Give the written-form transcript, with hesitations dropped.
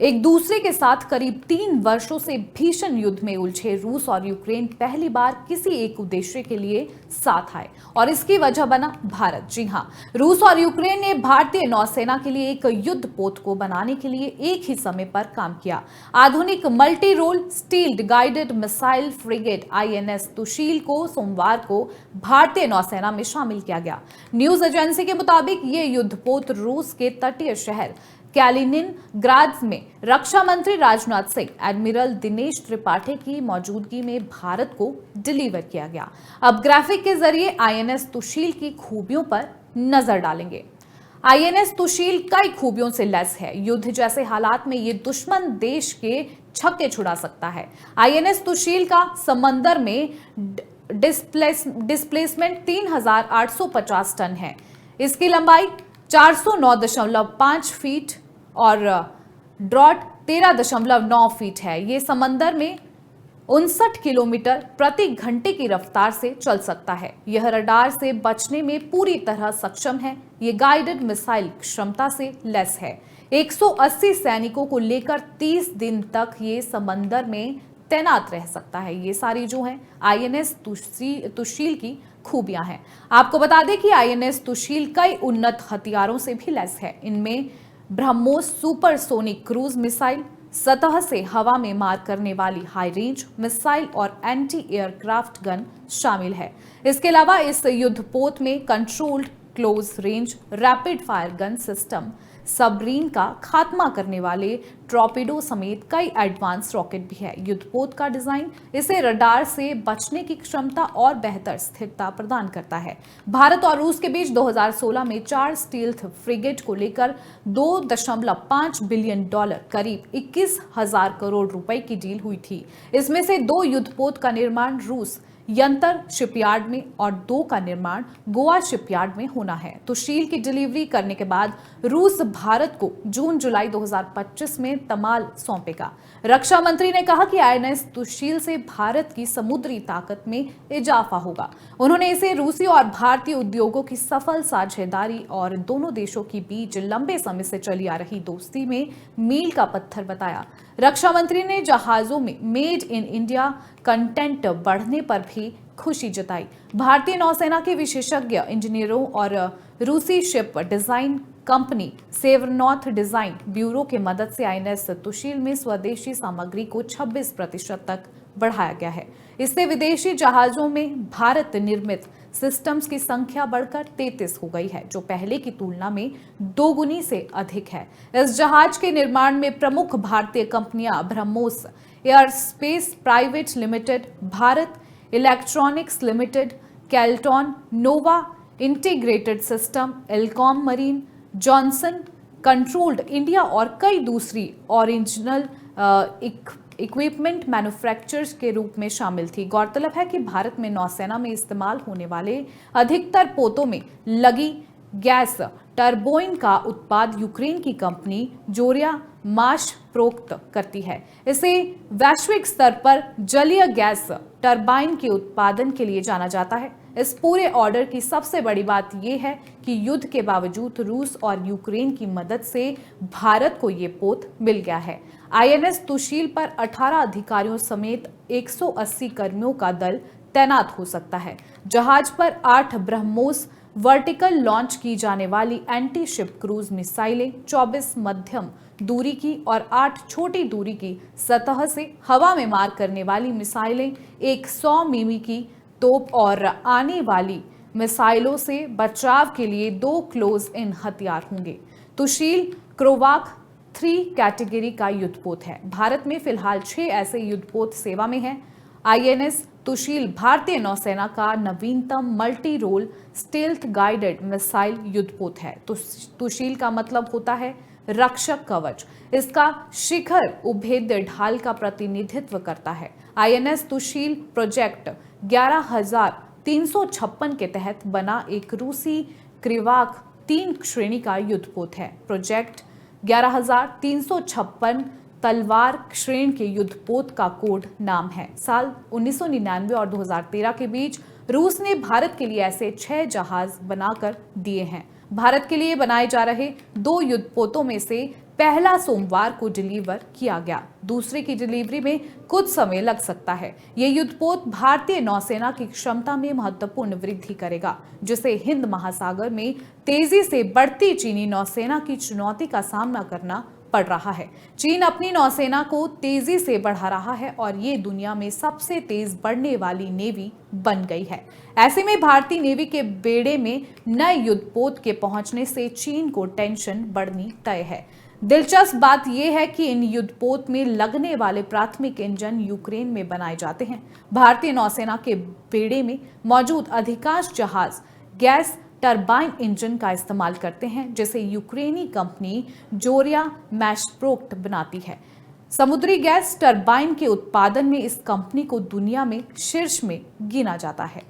एक दूसरे के साथ करीब 3 वर्षों से भीषण युद्ध में उलझे रूस और यूक्रेन पहली बार किसी एक उद्देश्य के लिए साथ आए और इसकी वजह बना भारत। जी हां, रूस और यूक्रेन ने भारतीय नौसेना के लिए एक युद्ध पोत को बनाने के लिए एक ही समय पर काम किया। आधुनिक multi role stealth guided missile frigate INS Tushil को सोमवार को भारतीय नौसेना में शामिल किया गया। न्यूज एजेंसी के मुताबिक ये युद्धपोत रूस के तटीय शहर कैलिनिनग्राड में रक्षा मंत्री राजनाथ सिंह, एडमिरल दिनेश त्रिपाठी की मौजूदगी में भारत को डिलीवर किया गया। अब ग्राफिक के जरिए आईएनएस तुशील की खूबियों पर नजर डालेंगे। आईएनएस तुशील कई खूबियों से लैस है। युद्ध जैसे हालात में ये दुश्मन देश के छक्के छुड़ा सकता है। आईएनएस तुशील का समंदर में डिस्प्लेसमेंट 3850 टन है। इसकी लंबाई 409.5 फीट और ड्रॉट 13.9 फीट है। ये समंदर में 59 किलोमीटर प्रति घंटे की रफ्तार से चल सकता है। यह रडार से बचने में पूरी तरह सक्षम है। ये गाइडेड मिसाइल क्षमता से लैस है। 180 सैनिकों को लेकर 30 दिन तक ये समंदर में तैनात रह सकता है। ये सारी जो है आईएनएस तुशील की खूबियां हैं। आपको बता दें कि आईएनएस तुशील कई उन्नत हथियारों से भी लैस है। इनमें ब्रह्मोस सुपरसोनिक क्रूज मिसाइल, सतह से हवा में मार करने वाली हाई रेंज मिसाइल और एंटी एयरक्राफ्ट गन शामिल है। इसके अलावा इस युद्धपोत में controlled close range rapid fire gun system, submarine का खात्मा करने वाले टॉर्पेडो समेत कई एडवांस रॉकेट भी है। युद्धपोत का डिजाइन इसे रडार से बचने की क्षमता और बेहतर स्थिरता प्रदान करता है। भारत और रूस के बीच 2016 में 4 स्टील्थ फ्रिगेट को लेकर $2.5 बिलियन करीब 21,000 करोड़ रुपए की डील हुई थी। इसमें से 2 युद्धपोत का निर्माण रूस यंतर शिपयार्ड में और 2 का निर्माण गोवा शिपयार्ड में होना है। तुशील की डिलीवरी करने के बाद रूस भारत को जून-जुलाई 2025 में तमाल सौंपेगा। रक्षा मंत्री ने कहा कि आईएनएस तुशील से भारत की समुद्री ताकत में इजाफा होगा। उन्होंने इसे रूसी और भारतीय उद्योगों की सफल साझेदारी और दोनों देशों के बीच लंबे समय से चली आ रही दोस्ती में मील का पत्थर बताया। रक्षा मंत्री ने जहाजों में मेड इन इंडिया कंटेंट बढ़ने पर भी खुशी जताई। भारतीय नौसेना के विशेषज्ञ इंजीनियरों और रूसी शिप डिजाइन कंपनी सेवरनॉथ डिजाइन ब्यूरो की मदद से आईएनएस तुशील में स्वदेशी सामग्री को 26% तक बढ़ाया गया है। इससे विदेशी जहाजों में भारत निर्मित सिस्टम्स की संख्या बढ़कर 33 हो गई है, जो पहले की तुलना में 2 गुनी से अधिक है। इस जहाज के निर्माण में प्रमुख भारतीय कंपनियां BrahMos aerospace private limited, Bharat electronics limited, Keltron, Nova integrated system, Elcome marine, Johnson controlled India और कई दूसरी ओरिजिनल इक्विपमेंट मैन्युफैक्चरर्स के रूप में शामिल थी। गौरतलब है कि भारत में नौसेना में इस्तेमाल होने वाले अधिकतर पोतों में लगी गैस टर्बाइन का उत्पाद यूक्रेन की कंपनी जोरिया माश प्रोक्त करती है। इसे वैश्विक स्तर पर जलीय गैस टर्बाइन के उत्पादन के लिए जाना जाता है। इस पूरे ऑर्डर की सबसे बड़ी बात यह है कि युद्ध के बावजूद रूस और यूक्रेन की मदद से भारत को ये पोत मिल गया है। आईएनएस तुशील पर 18 अधिकारियों समेत 180 कर्मियों का दल तैनात हो सकता है। जहाज पर 8 ब्रह्मोस वर्टिकल लॉन्च की जाने वाली एंटी शिप क्रूज मिसाइलें, 24 मध्यम दूरी की और 8 छोटी दूरी की सतह से हवा में मार करने वाली मिसाइलें, एक 100 मिमी की तोप और आने वाली मिसाइलों से बचाव के लिए 2 क्लोज इन हथियार होंगे। तुशील क्रोवाक 3 कैटेगरी का युद्धपोत है। भारत में फिलहाल 6 ऐसे युद्धपोत सेवा में हैं। आईएनएस तुशील भारतीय नौसेना का नवीनतम multi role stealth guided missile युद्धपोत है। तुशील का मतलब होता है रक्षक कवच। इसका शिखर उभेद्य ढाल का प्रतिनिधित्व करता है। आईएनएस तुशील प्रोजेक्ट 11,356 के तहत बना एक रूसी क्रिवाक 3 श्रेणी का युद्धपोत है। प्रोजेक्ट 11,356 तलवार श्रेणी के युद्धपोत का कोड नाम है। साल 1999 और 2013 के बीच रूस ने भारत के लिए ऐसे 6 जहाज बनाकर दिए हैं। भारत के लिए बनाए जा रहे 2 युद्धपोतों में से पहला सोमवार को डिलीवर किया गया, दूसरे की डिलीवरी में कुछ समय लग सकता है। ये युद्धपोत भारतीय नौसेना की क्षमता में महत्वपूर्ण वृद्धि करेगा, जिसे हिंद महासागर में तेजी से बढ़ती चीनी नौसेना की चुनौती का सामना करना पड़ रहा है। चीन अपनी नौसेना को तेजी से बढ़ा रहा है और ये दुनिया में सबसे तेज बढ़ने वाली नेवी बन गई है। ऐसे में भारतीय नेवी के बेड़े में नए युद्धपोत के पहुंचने से चीन को टेंशन बढ़नी तय है। दिलचस्प बात यह है कि इन युद्धपोत में लगने वाले प्राथमिक इंजन यूक्रेन में बनाए जाते हैं। भारतीय नौसेना के बेड़े में मौजूद अधिकांश जहाज गैस टरबाइन इंजन का इस्तेमाल करते हैं, जिसे यूक्रेनी कंपनी जोरिया मैशप्रोक्ट बनाती है। समुद्री गैस टरबाइन के उत्पादन में इस कंपनी को दुनिया में शीर्ष में गिना जाता है।